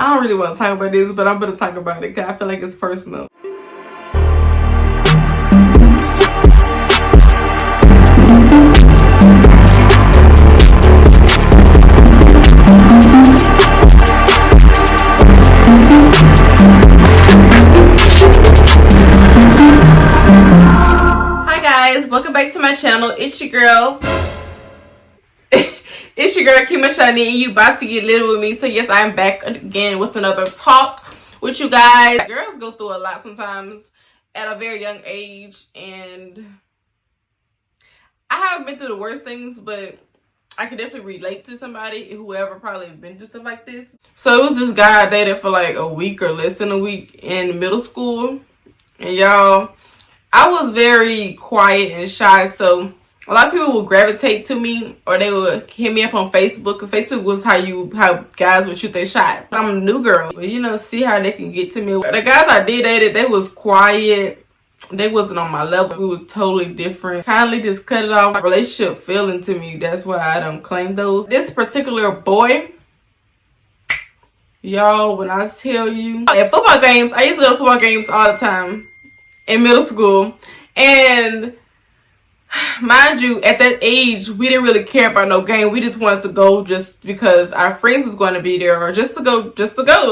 I don't really want to talk about this, but I'm going to talk about it because I feel like it's personal. Hi guys, welcome back to my channel. It's your girl. It's your girl Kima Shani, and you about to get little with me. So yes, I'm back again with another talk with you guys. Girls go through a lot sometimes at a very young age, and I haven't been through the worst things, but I can definitely relate to somebody, whoever probably been through stuff like this. So it was this guy I dated for like a week or less than a week in middle school, and y'all, I was very quiet and shy, so a lot of people would gravitate to me, or they would hit me up on Facebook, because Facebook was how guys would shoot their shot. I'm a new girl, but you know, see how they can get to me. The guys I did dated, they was quiet. They wasn't on my level. We was totally different. Kindly just cut it off. Relationship feeling to me. That's why I don't claim those. This particular boy, y'all, when I tell you, at football games, I used to go to football games all the time in middle school, and mind you, at that age, we didn't really care about no game. We just wanted to go just because our friends was going to be there, or just to go,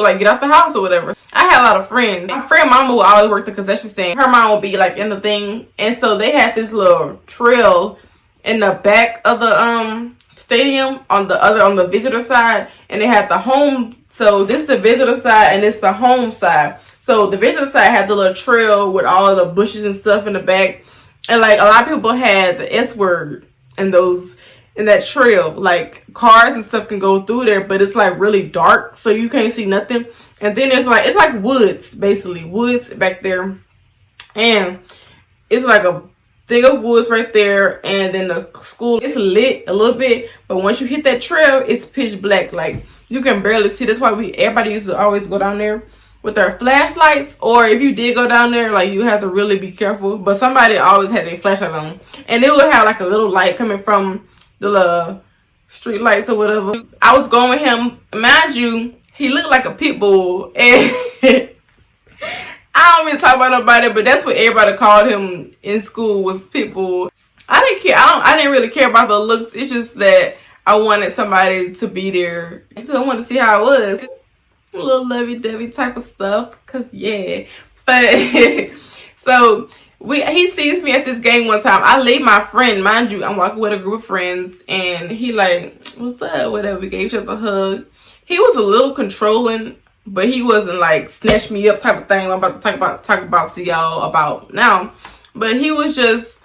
like get out the house or whatever. I had a lot of friends. My friend mama would always work the concession stand. Her mom would be like in the thing, and so they had this little trail in the back of the stadium on the visitor side, and they had the home. So this is the visitor side, and it's the home side. So the visitor side had the little trail with all the bushes and stuff in the back. And like a lot of people had the S word in that trail. Like cars and stuff can go through there, but it's like really dark, so you can't see nothing. And then it's like woods, basically woods back there, and it's like a thing of woods right there. And then the school, it's lit a little bit, but once you hit that trail, it's pitch black. Like you can barely see. That's why everybody used to always go down there with their flashlights, or if you did go down there, like you have to really be careful. But somebody always had their flashlight on, and it would have like a little light coming from the street lights or whatever. I was going with him, mind you, he looked like a pit bull, and I don't even talk about nobody, but that's what everybody called him in school, was pit bull. I didn't care. I didn't really care about the looks. It's just that I wanted somebody to be there, so I wanted to see how it was. A little lovey-dovey type of stuff, cause yeah. But so he sees me at this game one time. I leave my friend, mind you, I'm walking with a group of friends, and he like, what's up, whatever. We gave each other a hug. He was a little controlling, but he wasn't like snatch me up type of thing I'm about to talk about to y'all about now. But he was just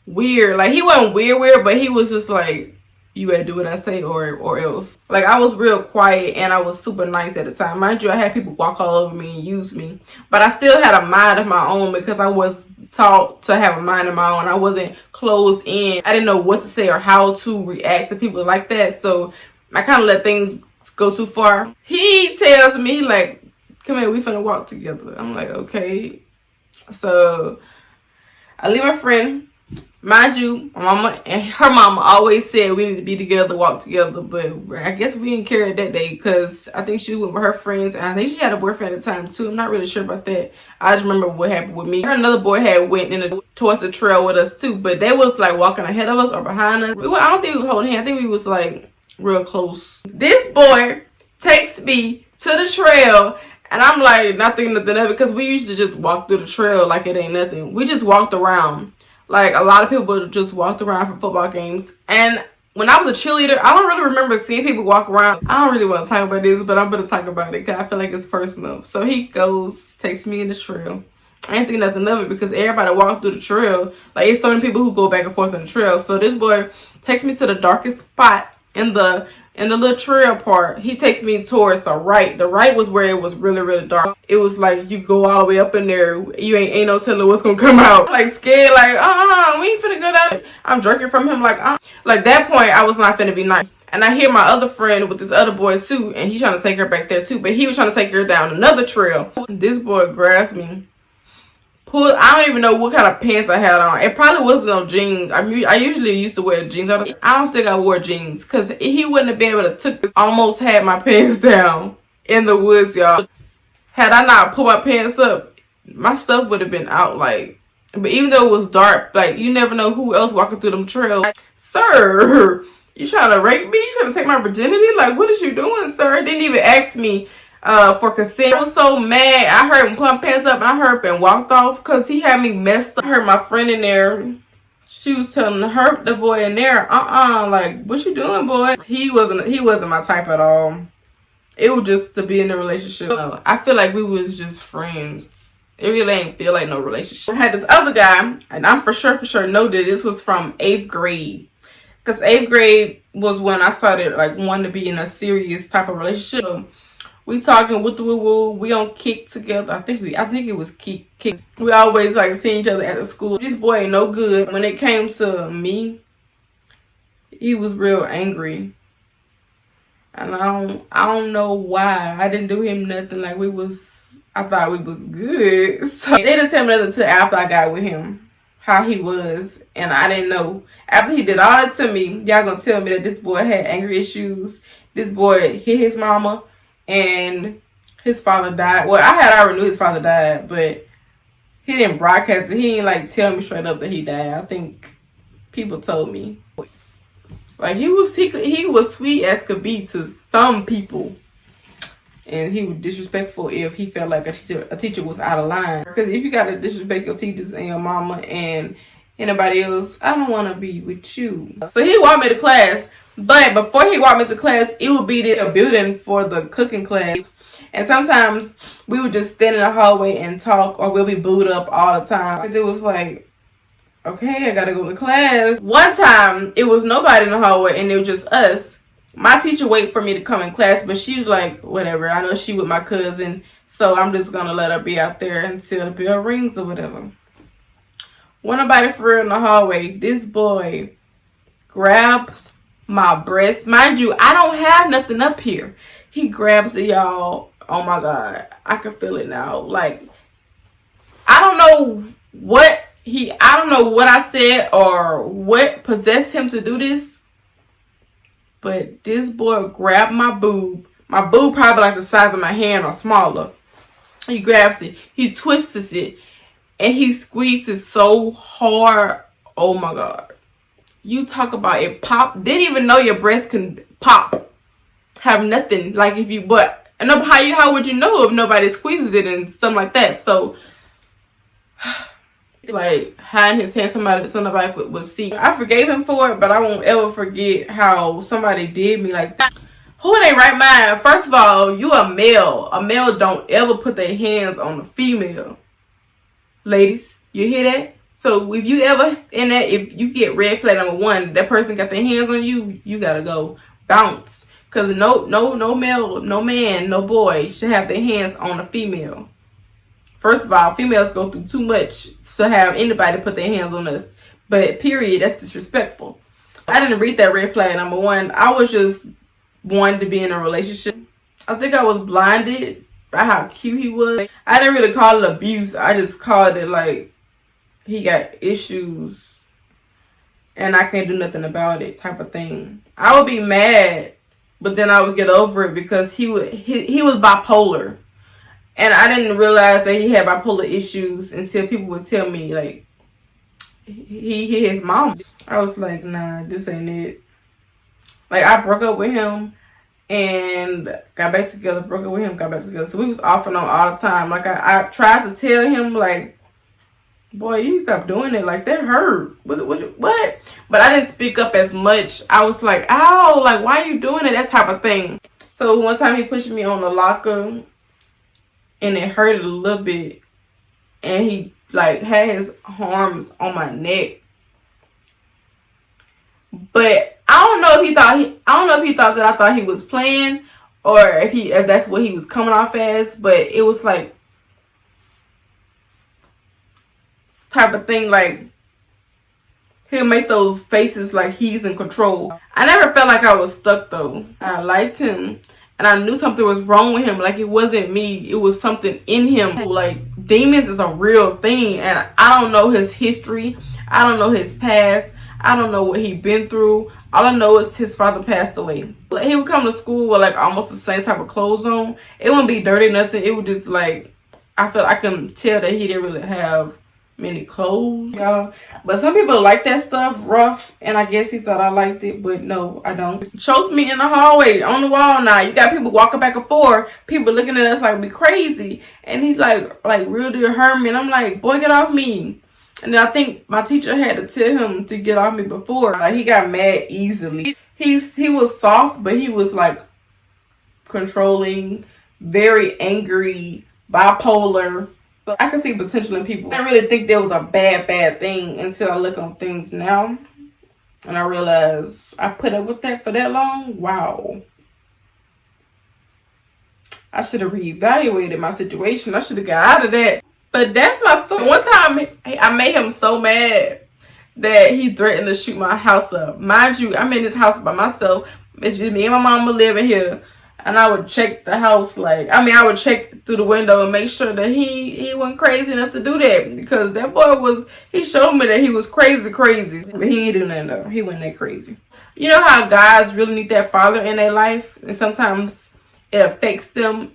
weird. Like he wasn't weird, but he was just like, you better do what I say or else. Like I was real quiet, and I was super nice at the time. Mind you, I had people walk all over me and use me, but I still had a mind of my own, because I was taught to have a mind of my own. I wasn't closed in. I didn't know what to say or how to react to people like that, so I kind of let things go too far. He tells me, like, come here, we finna walk together. I'm like, okay. So I leave my friend. Mind you, my mama and her mama always said we need to be together, walk together, but I guess we didn't care that day, because I think she went with her friends, and I think she had a boyfriend at the time too. I'm not really sure about that. I just remember what happened with me. Her another boy had went towards the trail with us too, but they was like walking ahead of us or behind us. I don't think we were holding hands. I think we was like real close. This boy takes me to the trail, and I'm like not thinking nothing of it, because we used to just walk through the trail like it ain't nothing. We just walked around. Like, a lot of people just walked around for football games. And when I was a cheerleader, I don't really remember seeing people walk around. I don't really want to talk about this, but I'm going to talk about it because I feel like it's personal. So he goes, takes me in the trail. I ain't think nothing of it, because everybody walked through the trail. Like, it's so many people who go back and forth in the trail. So this boy takes me to the darkest spot in the little trail part. He takes me towards the right. The right was where it was really, really dark. It was like you go all the way up in there. You ain't no telling what's gonna come out. Like scared, like, we ain't finna go down. I'm jerking from him, like, Like that point, I was not finna be nice. And I hear my other friend with this other boy too, and he's trying to take her back there too. But he was trying to take her down another trail. This boy grabs me. I don't even know what kind of pants I had on. It probably wasn't no jeans. I usually used to wear jeans. I don't think I wore jeans, because he wouldn't have been able to almost had my pants down in the woods, y'all. Had I not pulled my pants up, my stuff would have been out, like. But even though it was dark, like, you never know who else walking through them trails. Like, sir, you trying to rape me? You trying to take my virginity? Like, what is you doing, sir? Didn't even ask me for consent. I was so mad. I heard him put my pants up, and I heard him and walked off because he had me messed up. I heard my friend in there. She was telling the boy in there, like, what you doing, boy? He wasn't my type at all. It was just to be in a relationship. I feel like we was just friends. It really ain't feel like no relationship. I had this other guy, and I'm for sure know that this was from 8th grade. Because 8th grade was when I started, like, wanting to be in a serious type of relationship. So, we talking with the woo. We on Kick together. I think it was Kick. We always, like, seeing each other at the school. This boy ain't no good. When it came to me, he was real angry. And I don't know why. I didn't do him nothing. Like, I thought we was good. So they didn't tell me nothing until after I got with him, how he was. And I didn't know. After he did all that to me, y'all gonna tell me that this boy had anger issues. This boy hit his mama and his father died. Well, I had already knew his father died, but he didn't broadcast it. He didn't, like, tell me straight up that he died. I think people told me. Like, he was sweet as could be to some people. And he was disrespectful if he felt like a teacher was out of line. Because if you got to disrespect your teachers and your mama and anybody else, I don't want to be with you. So he walked me to class. But before he walked me to class, it would be a building for the cooking class. And sometimes we would just stand in the hallway and talk, or we'll be booed up all the time. Because it was like, okay, I gotta go to class. One time, it was nobody in the hallway and it was just us. My teacher waited for me to come in class, but she was like, whatever. I know she with my cousin, so I'm just gonna let her be out there until the bell rings or whatever. When nobody for real in the hallway, this boy grabs my breast. Mind you, I don't have nothing up here. He grabs it, y'all. Oh my God. I can feel it now. Like, I don't know what I said or what possessed him to do this, but this boy grabbed my boob. My boob probably like the size of my hand or smaller. He grabs it, he twists it, and he squeezes so hard. Oh my God. You talk about it pop. Didn't even know your breast can pop. Have nothing. Like, if you, but how would you know if nobody squeezes it and something like that? So, like, hiding his hand so nobody would see. I forgave him for it, but I won't ever forget how somebody did me like that. Who in their right mind? First of all, you a male. A male don't ever put their hands on a female. Ladies, you hear that? So if you ever if you get red flag number one, that person got their hands on you, you gotta go bounce. Cause no male, no man, no boy should have their hands on a female. First of all, females go through too much to have anybody put their hands on us. But period, that's disrespectful. I didn't read that red flag number one. I was just wanting to be in a relationship. I think I was blinded by how cute he was. I didn't really call it abuse. I just called it like he got issues and I can't do nothing about it type of thing. I would be mad, but then I would get over it because he was bipolar. And I didn't realize that he had bipolar issues until people would tell me, like, he hit his mom. I was like, nah, this ain't it. Like, I broke up with him and got back together, broke up with him, got back together. So we was off and on all the time. Like, I tried to tell him, like, boy, you need to stop doing it. Like, that hurt. What? But I didn't speak up as much. I was like, ow, like, why are you doing it? That type of thing. So one time he pushed me on the locker and it hurted a little bit. And he, like, had his arms on my neck. But I don't know if he thought that I thought he was playing or if that's what he was coming off as. But it was like type of thing, like he'll make those faces like he's in control. I never felt like I was stuck though. I liked him and I knew something was wrong with him. Like, it wasn't me, it was something in him. Like, demons is a real thing and I don't know his history, I don't know his past, I don't know what he's been through, All I know is his father passed away. Like, he would come to school with like almost the same type of clothes on. It wouldn't be dirty, nothing. It would just like, I felt I can tell that he didn't really have many clothes, y'all. But some people like that stuff rough, and I guess he thought I liked it, but no, I don't. Choked me in the hallway on the wall. Now you got people walking back and forth, people looking at us like we crazy, and he's like real deal hurt me, and I'm like, boy, get off me. And then I think my teacher had to tell him to get off me before. Like, he got mad easily. He was soft, but he was like controlling, very angry, bipolar. So I can see potential in people. I didn't really think there was a bad thing until I look on things now. And I realize I put up with that for that long. Wow. I should have reevaluated my situation. I should have got out of that. But that's my story. One time I made him so mad that he threatened to shoot my house up. Mind you, I'm in this house by myself. It's just me and my mama living here. And I would check the house, I would check through the window and make sure that he wasn't crazy enough to do that. Because that boy he showed me that he was crazy. But he didn't do nothing though. He wasn't that crazy. You know how guys really need that father in their life? And sometimes it affects them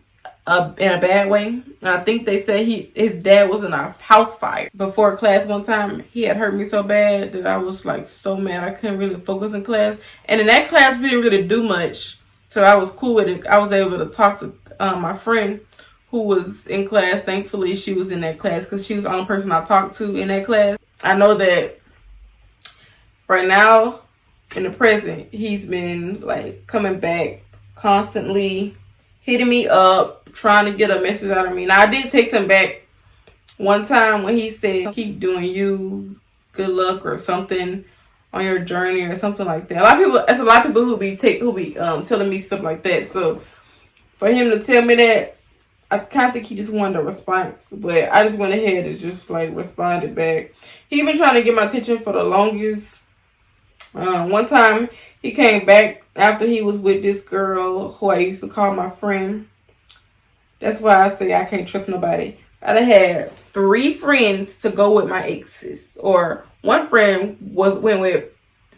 in a bad way. And I think they said his dad was in a house fire before class one time. He had hurt me so bad that I was like so mad I couldn't really focus in class. And in that class we didn't really do much. So I was cool with it. I was able to talk to my friend who was in class. Thankfully, she was in that class because she was the only person I talked to in that class. I know that right now, in the present, he's been like coming back constantly, hitting me up, trying to get a message out of me. Now, I did text him back one time when he said, keep doing you, good luck or something on your journey or something like that. It's a lot of people who be telling me stuff like that. So for him to tell me that, I kind of think he just wanted a response, but I just went ahead and just like responded back. He been trying to get my attention for the longest. One time he came back after he was with this girl who I used to call my friend. That's why I say I can't trust nobody. I had 3 friends to go with my exes, or one friend went with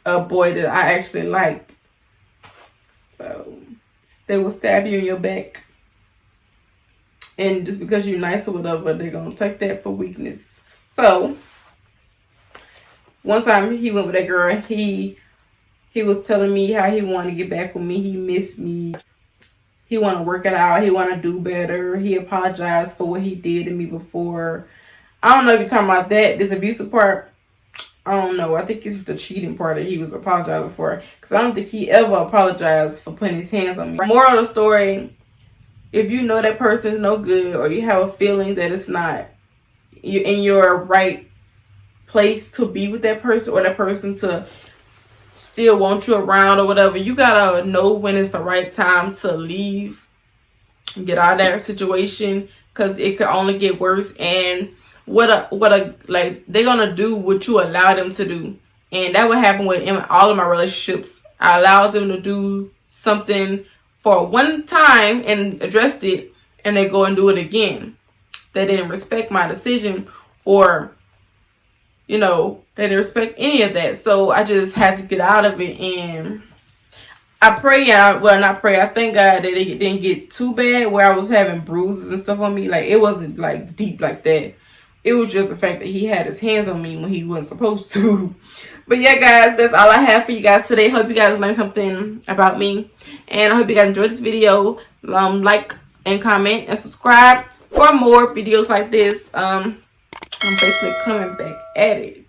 a boy that I actually liked. So they will stab you in your back. And just because you're nice or whatever, they're going to take that for weakness. So one time he went with that girl. He was telling me how he wanted to get back with me. He missed me. He want to work it out. He want to do better. He apologized for what he did to me before. I don't know if you're talking about that. This abusive part, I don't know. I think it's the cheating part that he was apologizing for. Because I don't think he ever apologized for putting his hands on me. Moral of the story, if you know that person is no good, or you have a feeling that it's not in your right place to be with that person, or that person to still want you around or whatever, you gotta know when it's the right time to leave, get out of that situation, because it could only get worse. And they're gonna do what you allow them to do. And that would happen with all of my relationships. I allowed them to do something for one time and addressed it, and they go and do it again. They didn't respect my decision, or they didn't respect any of that. So I just had to get out of it. And I pray, I thank God that it didn't get too bad where I was having bruises and stuff on me. Like, it wasn't like deep like that. It was just the fact that he had his hands on me when he wasn't supposed to. But yeah, guys, that's all I have for you guys today. Hope you guys learned something about me. And I hope you guys enjoyed this video. Like and comment and subscribe for more videos like this. I'm basically coming back at it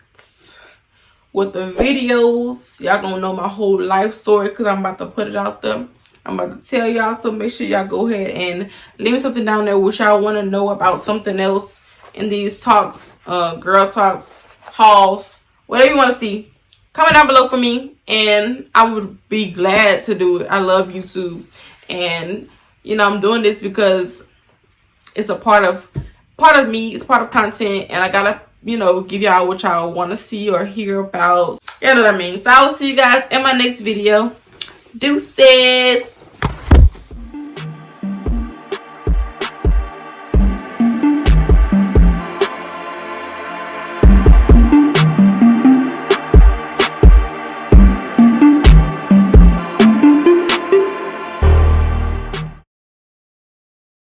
with the videos. Y'all gonna know my whole life story because I'm about to put it out there. I'm about to tell y'all, so make sure y'all go ahead and leave me something down there which y'all want to know about, something else in these talks, girl talks, hauls, whatever you want to see. Comment down below for me, and I would be glad to do it. I love YouTube, and I'm doing this because it's a part of me. It's part of content, and I gotta give y'all what y'all want to see or hear about. You know what I mean? So I will see you guys in my next video. Deuces.